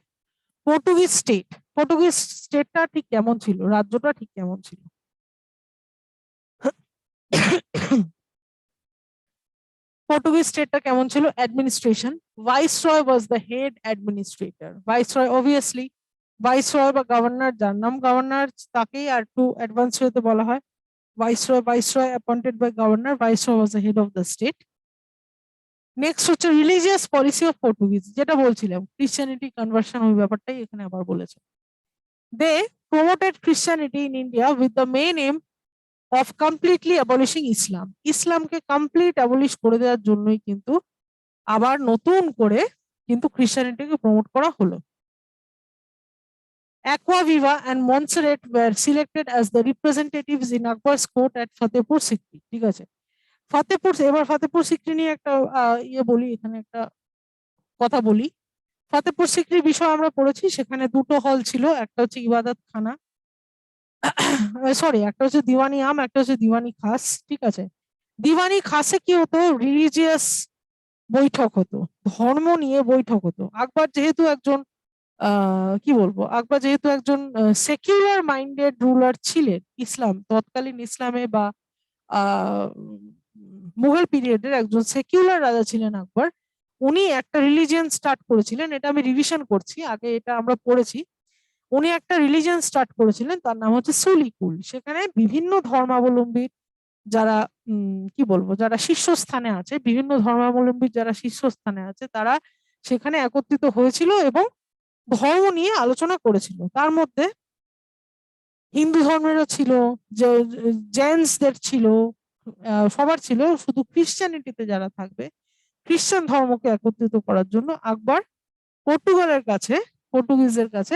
পর্তুগিজ স্টেট, পর্তুগিজ স্টেটটা ঠিক কেমন ছিল, রাজ্যটা ঠিক কেমন ছিল? পর্তুগিজ স্টেটটা কেমন ছিল? Administration, viceroy was the head administrator. Viceroy obviously, viceroy বা গভর্নর, যার নাম গভর্নর তাকেই আর একটু অ্যাডভান্স হতে বলা হয়। Viceroy appointed by governor, viceroy was the head of the state. Next হচ্ছে রিলিজিয়াস পলিসি অফ পর্তুগিজ, যেটা বলছিলাম ক্রিশ্চিয়ানিটি কনভার্সন, ওই ব্যাপারটাই এখানে আবার বলেছে। They promoted Christianity in India with the main aim of completely abolishing Islam. ইসলামকে কমপ্লিট অ্যাবলিশ করে দেওয়ার জন্যই কিন্তু আবার নতুন করে কিন্তু ক্রিশ্চিয়ানিটিকে প্রমোট করা হলো। Aquaviva and Montserrat were selected as the representatives in Akbar's court at Fatehpur Sikri, ঠিক আছে। ফতেপুর, এবার ফতেপুর সিক্রি নিয়ে একটা ইয়ে বলি, এখানে একটা কথা বলি। ফতেপুর সিক্রির বিষয় আমরা পড়েছি, সেখানে দুটো হল ছিল, একটা হচ্ছে ইবাদত খানা, সরি, একটা হচ্ছে দিওয়ানি আম, একটা হচ্ছে দিওয়ানি খাস, ঠিক আছে। দিওয়ানি খাসে কি হতো, রিলিজিয়াস বৈঠক হতো, ধর্ম নিয়ে বৈঠক হতো। আকবর যেহেতু একজন কি বলবো, আকবর যেহেতু একজন সেকুলার মাইন্ডেড রুলার ছিলেন, ইসলাম তৎকালীন ইসলামে বা মুঘল পিরিয়ডের একজন সেকুলার রাজা ছিলেন আকবর, উনি একটা রিলিজিয়ন স্টার্ট করেছিলেন। এটা আমি রিভিশন করছি, আগে এটা আমরা পড়েছি। উনি একটা রিলিজিয়ন স্টার্ট করেছিলেন, তার নাম হচ্ছে সুলিকুল। সেখানে বিভিন্ন ধর্মাবলম্বী যারা কি বলবো, যারা শীর্ষস্থানে আছে, বিভিন্ন ধর্মাবলম্বী যারা শীর্ষস্থানে আছে, তারা সেখানে একত্রিত হয়েছিল এবং ধর্ম নিয়ে আলোচনা করেছিল। তার মধ্যে হিন্দু ধর্মেরও ছিল, জেন্টসদের ছিল, সবার ছিল। শুধু ক্রিশ্চিয়ানিটিতে যারা থাকবে, খ্রিস্টান ধর্মকে একত্রিত করার জন্য আকবর পর্তুগালের কাছে, পর্তুগিজদের কাছে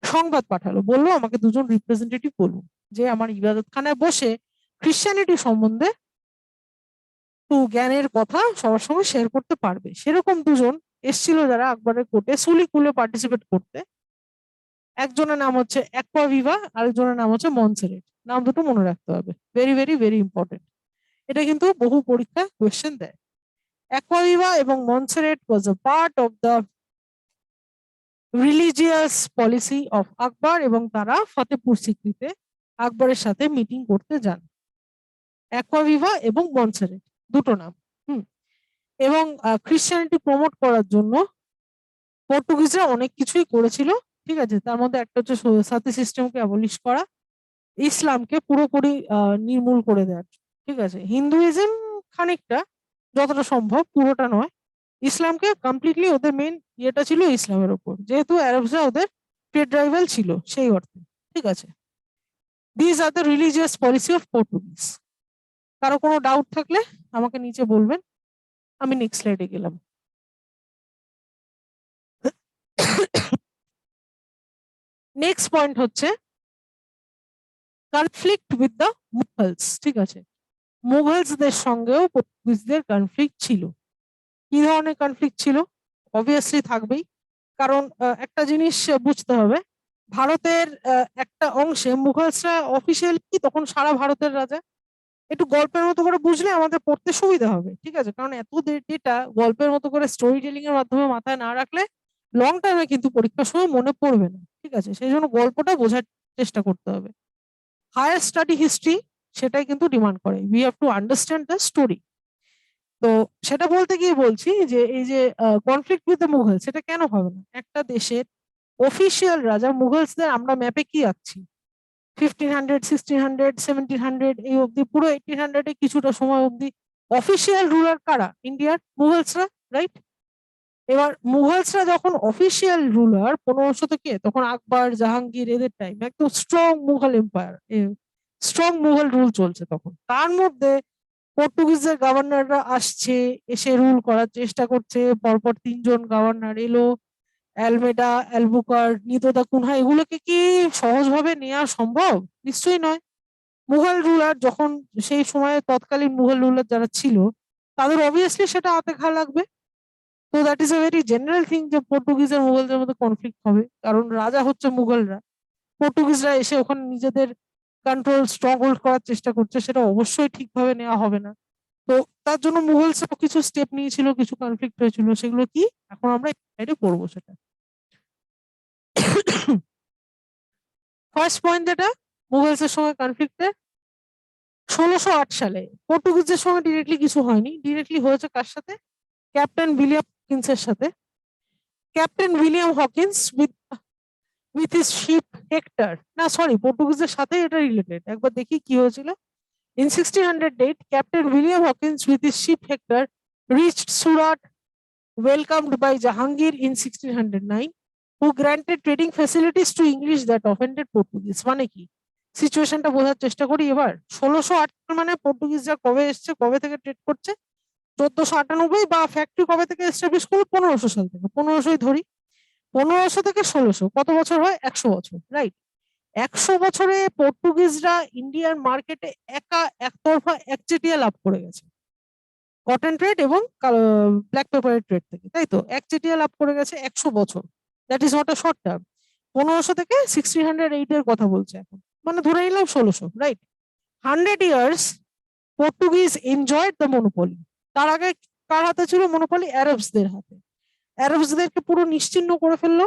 সংবাদ পাঠালো, বললো আমাকে দুজন রিপ্রেজেন্টেটিভ বলুন যে আমার ইবাদতখানায় বসে ক্রিশ্চিয়ানিটি সম্বন্ধে একটু জ্ঞানের কথা সবার সঙ্গে শেয়ার করতে পারবে। সেরকম দুজন এসছিল যারা আকবরের কোর্টে সুলিকুলে পার্টিসিপেট করতে। একজনের নাম হচ্ছে অ্যাকুয়াভিভা, আরেকজনের নাম হচ্ছে মনসেরেট। নাম দুটো মনে রাখতে হবে, ভেরি ভেরি ভেরি ইম্পর্টেন্ট। এটা কিন্তু বহু পরীক্ষা কোয়েশ্চেন দেয়। অ্যাকুয়াভিভা এবং Monserrate was a part of the religious policy of Akbar, এবং তারা ফতেপুর সিক্রিতে আকবরের সাথে মিটিং করতে যান। অ্যাকুয়াভিভা এবং মনসেরেট, দুটো নাম। হুম, এবং খ্রিস্টানিটি প্রমোট করার জন্য পর্তুগিজরা অনেক কিছুই করেছিল, ঠিক আছে। তার মধ্যে একটা হচ্ছে সাতি সিস্টেমকে অ্যাবলিশ করা, ইসলামকে পুরোপুরি নির্মূল করে দেওয়ার, ঠিক আছে। হিন্দুইজম খানিকটা, যতটা সম্ভব, পুরোটা নয়। ইসলামকে কমপ্লিটলি ওদের মেইন ইয়েটা ছিল ইসলামের উপর, যেহেতু আরবরা ওদের ট্রেড রাইভাল ছিল সেই অর্থে। ঠিক আছে, this are the religious policy of Portuguese. কারো কোনো ডাউট থাকলে আমাকে নিচে বলবেন। আমি নেক্সট স্লাইডে গেলাম। নেক্সট পয়েন্ট হচ্ছে কনফ্লিক্ট উইথ দ্য মুঘলস। ঠিক আছে, মুঘলসদের সঙ্গেও পর্তুগিজদের কনফ্লিক্ট ছিল। কি ধরনের কনফ্লিক্ট ছিল? অবভিয়াসলি থাকবেই, কারণ একটা জিনিস বুঝতে হবে, ভারতের একটা অংশে মুঘলসরা অফিসিয়ালি তখন সারা ভারতের রাজা। একটু গল্পের মতো করে বুঝলে আমাদের পড়তে সুবিধা হবে। ঠিক আছে, কারণ এত ডেটা গল্পের মতো করে স্টোরি টেলিং এর মাধ্যমে মাথায় না রাখলে লং টাইমে কিন্তু পরীক্ষার সময় মনে পড়বে না। ঠিক আছে, সেই জন্য গল্পটা বোঝার চেষ্টা করতে হবে। হায়ার স্টাডি হিস্ট্রি সেটাই কিন্তু ডিমান্ড করে, we have to understand the story. তো সেটা বলতে গিয়ে বলছি যে এই যে কনফ্লিক্ট উইথ দ্য মুঘল, সেটা কেন হবে না? একটা দেশের অফিসিয়াল রাজা, মুঘলসদের আমরা ম্যাপে কি আঁকছি, 1500, 1600, 1700 এই অবধি, পুরো 1800 এ কিছুটা সময় অবধি অফিসিয়াল রুলার কারা? ইন্ডিয়ার মুঘলসরা, রাইট? এবার মুঘলসরা যখন অফিসিয়াল রুলার 1500 থেকে, তখন আকবর, জাহাঙ্গীর এদের টাইম একদম strong Mughal empire, strong Mughal rule চলছে তখন। তার মধ্যে পর্তুগিজের গভর্নররা আসছে, এসে রুল করার চেষ্টা করছে, পরপর 3জন গভর্নর এলো, অ্যালমেডা, অ্যালবুকার, নিতো দা কুনহা। এগুলোকে কি সহজভাবে নেওয়া সম্ভব? নিশ্চয়ই নয়। মুঘল রুলার যখন, সেই সময়ে তৎকালীন মুঘল রুলার যারা ছিল, তাদের অবভিয়াসলি সেটা হাতে ঘা লাগবে। তো that is a very general thing যে পর্তুগিজ আর মুঘলদের মধ্যে কনফ্লিক্ট হবে, কারণ রাজা হচ্ছে মুঘলরা, পর্তুগিজরা এসে ওখানে নিজেদের কন্ট্রোল স্ট্রং হোল্ড করার চেষ্টা করছে, সেটা অবশ্যই ঠিকভাবে নেওয়া হবে না। তো তার জন্য মুঘলসরা কিছু স্টেপ নিয়েছিল, কিছু কনফ্লিক্ট হয়েছিল, সেগুলো কি এখন আমরা এটাই পড়বো। সেটা ফার্স্ট পয়েন্ট, যেটা মুঘলসের সঙ্গে কনফ্লিক্টে 1608 সালে পর্তুগিজদের সঙ্গে ডিরেক্টলি কিছু হয়নি, ডিরেক্টলি হয়েছে কার সাথে? ক্যাপ্টেন উইলিয়াম হকিন্সের সাথে। Captain William Hawkins with his ship Hector, না সরি, পর্তুগিজদের সাথে এটা রিলেটেড, একবার দেখি কি হয়েছিল। In 1608, Captain William Hawkins with his ship Hector reached Surat, welcomed by Jahangir in 1609, who granted trading facilities to English that offended Portuguese. মানে কি, সিচুয়েশনটা বোঝার চেষ্টা করি এবার। 1608 মানে পর্তুগিজরা কবে এসছে, কবে থেকে ট্রেড করছে? 1498, বা ফ্যাক্টরি কবে থেকে এস্টাবলিশ করলো? 1500 সাল থেকে, 1500ই ধরি। 1500 থেকে 1600 কত বছর হয়? 100 বছর, রাইট? 100 বছরে পর্তুগিজরা ইন্ডিয়ান মার্কেটে একা একতরফা একচেটিয়া লাভ করে গেছে কটন ট্রেড এবং ব্ল্যাক পেপারের ট্রেড থেকে, তাই তো? একচেটিয়া লাভ করে গেছে 100 বছর। That is not a short term. 1500 থেকে 1608 এর কথা বলছে এখন, মানে ধরে নিলাম 1600, right? 100 years Portuguese enjoyed the monopoly. তার আগে কার হাতে ছিল মনোপলি? আরবসদের হাতে। আরবসদেরকে পুরো নিশ্চিহ্ন করে ফেললো,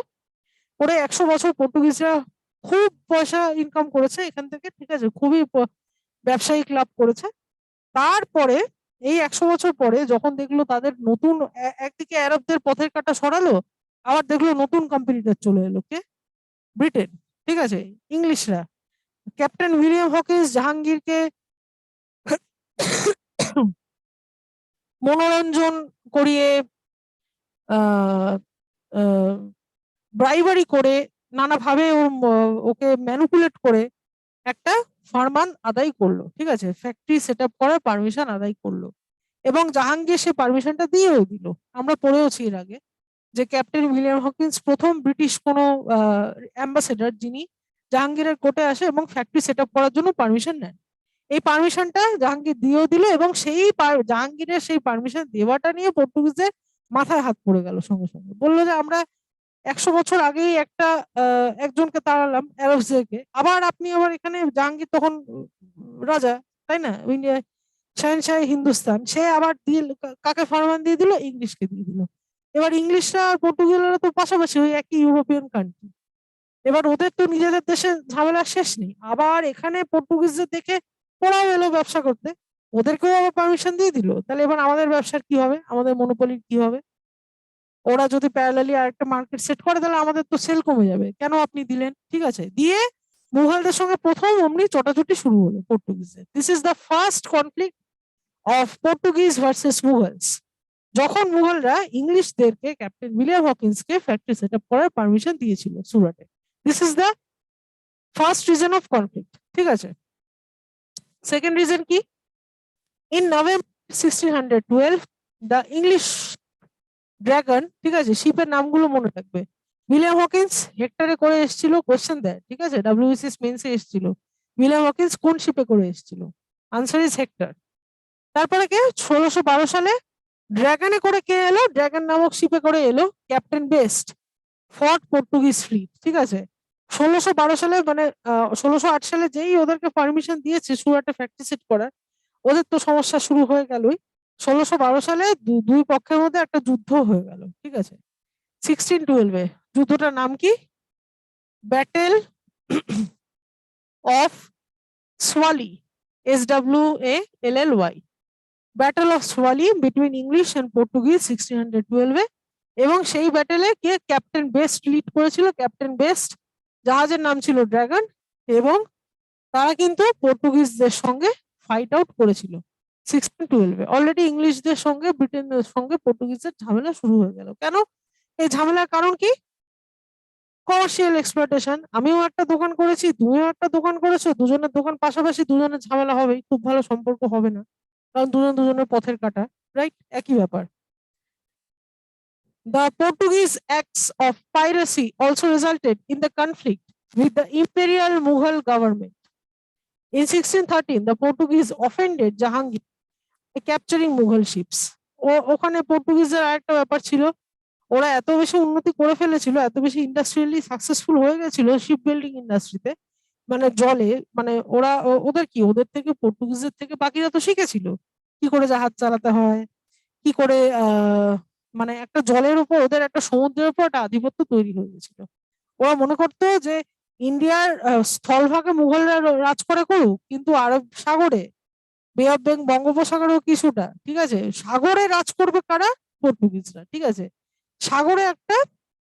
করে 100 বছর পর্তুগিজরা খুব পয়সা ইনকাম করেছে এখান থেকে। ঠিক আছে, খুবই ব্যবসায়িক লাভ করেছে। তারপরে এই 100 বছর পরে যখন দেখলো তাদের নতুন, একদিকে আরবদের পথের কাঁটা সরালো, আবার দেখলো নতুন কম্পিটিটর চলে এলো, কে? ব্রিটেন। ঠিক আছে, ইংলিশরা। ক্যাপ্টেন উইলিয়াম হকিন্স জাহাঙ্গীরকে মনোরঞ্জন করিয়ে, ব্রাইবারি করে, নানাভাবে ওকে ম্যানুপুলেট করে একটা ফরমান আদায় করলো। ঠিক আছে, ফ্যাক্টরি সেট আপ করার পারমিশন আদায় করলো, এবং জাহাঙ্গীর সে পারমিশনটা দিয়েও দিল। আমরা পড়েওছি এর আগে যে ক্যাপ্টেন উইলিয়াম হকিন্স প্রথম ব্রিটিশ কোনো অ্যাম্বাসেডার যিনি জাহাঙ্গীরের কোর্টে আসে এবং ফ্যাক্টরি সেট আপ করার জন্য পারমিশন নেন। এই পারমিশনটা জাহাঙ্গীর দিয়েও দিল, এবং সেই জাহাঙ্গীরের সেই পারমিশন দেওয়াটা নিয়ে পর্তুগিজদের মাথায় হাত পড়ে গেল। সঙ্গে সঙ্গে বললো যে আমরা 100 বছর আগেই একটা একজনকে তাড়ালাম আরবদেরকে, আবার আপনি আবার এখানে, জাহাঙ্গীর তখন রাজা, তাই না? ইন্ডিয়া শাহেনশাহ হিন্দুস্তান, সে আবার দিয়ে কাকে ফরমান দিয়ে দিল? ইংলিশকে দিয়ে দিল। এবার ইংলিশরা আর পর্তুগিজরা তো পাশাপাশি, ওই একই ইউরোপিয়ান কান্ট্রি। এবার ওদের তো নিজেদের দেশে ঝামেলা শেষ নেই, আবার এখানে পর্তুগিজদের দেখে ওরাও এলো ব্যবসা করতে, ওদেরকেও আবার পারমিশন দিয়ে দিল। তাহলে এবার আমাদের ব্যবসার কি হবে? আমাদের মনোপলির কি হবে? ওরা যদি প্যারালালি আরেকটা মার্কেট সেট করে, তাহলে আমাদের তো সেল কমে যাবে। কেন আপনি দিলেন? ঠিক আছে, দিয়ে মুঘলদের সঙ্গে প্রথম অমনি চটাচটি শুরু হলো পর্তুগিজের। This is the first conflict of Portuguese versus Mughals. যখন মুঘলরা ইংলিশদেরকে ক্যাপ্টেন উইলিয়াম হকিন্সকে ফ্যাক্টরি সেট আপ করার পারমিশন দিয়েছিল সুরাটে। This is the first reason of conflict, ঠিক আছে। সেকেন্ড রিজন কি? In November 1612 the English Dragon, ঠিক আছে, শিপের নামগুলো মনে থাকবে। উইলিয়াম হকিন্স হেক্টরে করে এসেছিল, কোশ্চেন দেয়, ঠিক আছে, ডাব্লিউবিসিএস মেন্সে এসেছিল। উইলিয়াম হকিন্স কোন শিপে করে এসেছিল? Answer is hectare. তারপরে কে 1612 সালে ড্রাগনে করে কে এলো? ড্রাগন নামক শিপে করে এলো captain Best, fought Portuguese fleet, ঠিক আছে। 1612 সালে মানে 1608 সালে যেই ওদেরকে পারমিশন দিয়েছে সুরাটে ফ্যাক্টরি সেট করার, ওদের তো সমস্যা শুরু হয়ে গেলই। 1612 সালে দুই পক্ষের মধ্যে একটা যুদ্ধ হয়ে গেল, ঠিক আছে। 1612-এ যুদ্ধটার নাম কি? Battle of Swally, SWALLY, battle of Swally between English and Portuguese 1612-এ। এবং সেই ব্যাটেলে কে ক্যাপ্টেন বেস্ট লিড করেছিল? ক্যাপ্টেন বেস্ট, জাহাজের নাম ছিল ড্রাগন, এবং তারা কিন্তু পর্তুগিজদের সঙ্গে ফাইট আউট করেছিল 1612-এ। অলরেডি ইংলিশদের সঙ্গে ব্রিটেনের সঙ্গে পর্তুগিজের ঝামেলা শুরু হয়ে গেল। কেন? এই ঝামেলার কারণ কি? Commercial exploitation. আমিও একটা দোকান করেছি, তুমিও একটা দোকান করেছো, দুজনের দোকান পাশাপাশি, দুজনের ঝামেলা হবেই, খুব ভালো সম্পর্ক হবে না, কারণ দুজন দুজনের পথের কাটা, রাইট? একই ব্যাপার। The Portuguese acts of piracy also resulted in the conflict with the imperial Mughal government. In 1613, the Portuguese offended Jahangir by capturing Mughal ships. ওখানে পর্তুগিজের আরেকটা ব্যাপার ছিল, ওরা এত বেশি উন্নতি করে ফেলেছিল, এত বেশি ইন্ডাস্ট্রিয়ালি সাকসেসফুল হয়ে গেছিল শিপ বিল্ডিং ইন্ডাস্ট্রিতে, মানে জলে, মানে ওরা ওদের কি, ওদের থেকে পর্তুগিজের থেকে বাকিরা তো শিখেছিল কি করে জাহাজ চালাতে হয়, কি করে মানে একটা জলের উপর, ওদের একটা সমুদ্রের উপর একটা আধিপত্য তৈরি হয়ে গেছিল। ওরা মনে করতো যে ইন্ডিয়ার স্থলভাগে মুঘলরা রাজ করে করুক, কিন্তু আরব সাগরে, বে অফ বঙ্গোপসাগরেও কিছুটা, ঠিক আছে, সাগরে রাজ করবে কারা? পর্তুগিজরা, ঠিক আছে। সাগরে একটা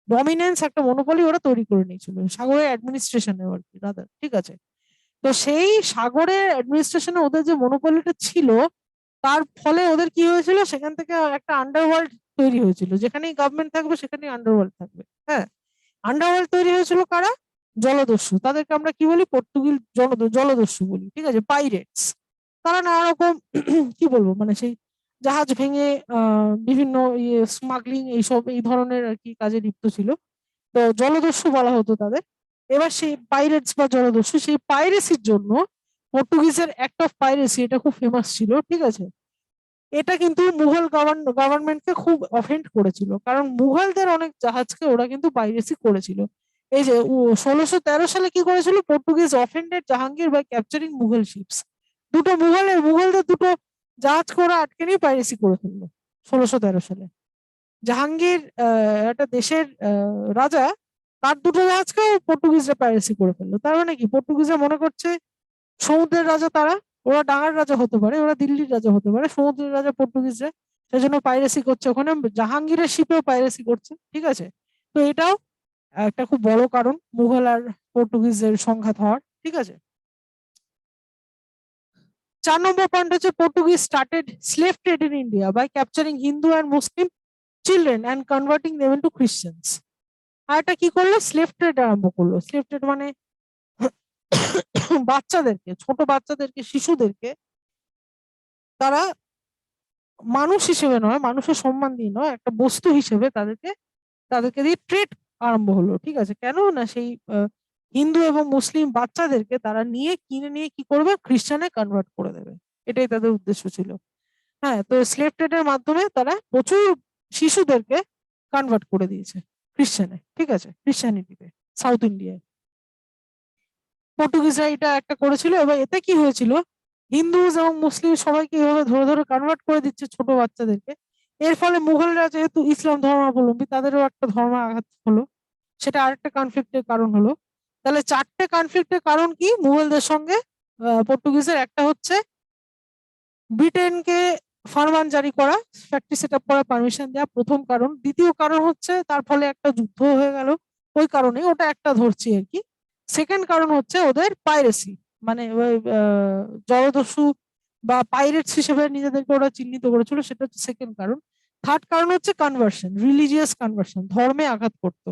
ডমিনেন্স, একটা মনোপলি ওরা তৈরি করে নিয়েছিল সাগরের অ্যাডমিনিস্ট্রেশনে আর কি, রাদার, ঠিক আছে। তো সেই সাগরের অ্যাডমিনিস্ট্রেশনে ওদের যে মনোপলিটা ছিল, তার ফলে ওদের কি হয়েছিল, সেখান থেকে একটা আন্ডারওয়ার্ল্ড তৈরি হয়েছিল, যেখানেই গভর্নমেন্ট থাকবে সেখানেই আন্ডারওয়ার্ল্ড থাকবে। হ্যাঁ, আন্ডারওয়ার্ল্ড তৈরি হয়েছিল কারা? জলদস্যু, তাদেরকে আমরা কি বলি? পর্তুগিজ জলদস্যু বলি, ঠিক আছে, পাইরেটস। তারা নানা রকম কি বলবো, মানে সেই জাহাজ ভেঙে বিভিন্ন ইয়ে স্মাগলিং, এইসব এই ধরনের আর কি কাজে লিপ্ত ছিল। তো জলদস্যু বলা হতো তাদের। এবার সেই পাইরেটস বা জলদস্যু, সেই পাইরেসির জন্য পর্তুগিজের অ্যাক্ট অফ পাইরেসি, এটা খুব ফেমাস ছিল, ঠিক আছে। এটা কিন্তু মুঘল গভর্নমেন্টকে খুব অফেন্ড করেছিল, কারণ মুঘলদের অনেক জাহাজকে ওরা কিন্তু পাইরেসি করেছিল। এই যে 1613 সালে কি করেছিল, Portuguese offended Jahangir by capturing Mughal ships. দুটো মুঘলদের দুটো জাহাজকে ওরা আটকে নিয়ে পাইরেসি করে ফেললো 1613 সালে। জাহাঙ্গীর একটা দেশের রাজা, তার দুটো জাহাজকে পর্তুগিজরা পাইরেসি করে ফেললো। তার মানে কি, পর্তুগিজরা মনে করছে সমুদ্রের রাজা তারা, ওরা ডাঙার রাজা হতে পারে, ওরা দিল্লির রাজা হতে পারে, সমুদ্রের রাজা পর্তুগিজরা, সেজন্য পাইরেসি করছে ওখানে, জাহাঙ্গীরের শিপেও পাইরেসি করছে, ঠিক আছে। তো এটাও একটা খুব বড় কারণ মুঘল আর পর্তুগিজের সংঘাত হওয়ার, ঠিক আছে। 4 নম্বর পয়েন্ট হচ্ছে, Portuguese started slave trade in India by capturing Hindu and Muslim children and converting them into Christians. আর এটা কি করলো? স্লেভ ট্রেড আরম্ভ করলো। স্লেভ ট্রেড মানে বাচ্চাদেরকে, ছোট বাচ্চাদেরকে, শিশুদেরকে তারা মানুষ হিসেবে নয়, মানুষের সম্মান দিয়ে নয়, একটা বস্তু হিসেবে তাদেরকে দিয়ে ট্রেড আরম্ভ হলো, ঠিক আছে। কেন না, সেই হিন্দু এবং মুসলিম বাচ্চাদেরকে তারা নিয়ে কিনে নিয়ে কি করবে? খ্রিস্টানে কনভার্ট করে দেবে, এটাই তাদের উদ্দেশ্য ছিল। হ্যাঁ, তো স্লেভ ট্রেডের মাধ্যমে তারা প্রচুর শিশুদেরকে কনভার্ট করে দিয়েছে খ্রিস্টানে, ঠিক আছে, খ্রিস্টানিটিতে সাউথ ইন্ডিয়ায়। পর্তুগিজরা এটা একটা করেছিল, এবার এতে কি হয়েছিল, হিন্দু এবং মুসলিম সবাইকে এভাবে ধরে ধরে কনভার্ট করে দিচ্ছে ছোট বাচ্চাদেরকে। এর ফলে মুঘলরা যেহেতু ইসলাম ধর্মাবলম্বী, তাদেরও একটা ধর্ম আঘাত হলো, সেটা আরেকটা কনফ্লিক্টের কারণ হলো। তাহলে 4টে কনফ্লিক্টের কারণ কি মুঘলদের সঙ্গে পর্তুগিজের? একটা হচ্ছে ব্রিটেনকে ফরমান জারি করা, ফ্যাক্টরি সেট আপ করার পারমিশন দেওয়া, প্রথম কারণ। দ্বিতীয় কারণ হচ্ছে তার ফলে একটা যুদ্ধ হয়ে গেল, ওই কারণে, ওটা একটা ধরছি আর কি। সেকেন্ড কারণ হচ্ছে ওদের পাইরেসি, মানে ওই জলদস্যু বা পাইরেটস হিসেবে নিজেদেরকে ওরা চিহ্নিত করেছিল, সেটা হচ্ছে সেকেন্ড কারণ। থার্ড কারণ হচ্ছে কনভার্সন, রিলিজিয়াস কনভার্সন, ধর্মে আঘাত করতো।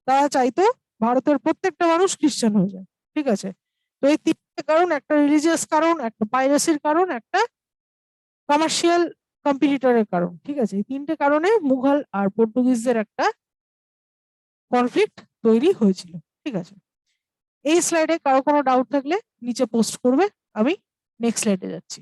তারা চাইতো ভারতের প্রত্যেকটা মানুষ খ্রিস্টান হয়ে যায়। ঠিক আছে, তো এই তিনটে কারণ, একটা রিলিজিয়াস কারণ, একটা পাইরেসির কারণ, একটা কমার্শিয়াল কম্পিটিটরের কারণ। ঠিক আছে, এই তিনটে কারণে মুঘল আর পর্তুগিজদের একটা কনফ্লিক্ট তৈরি হয়েছিল। ঠিক আছে, এই স্লাইডে কারো কোনো ডাউট থাকলে নিচে পোস্ট করবে, আমি নেক্সট স্লাইডে যাচ্ছি।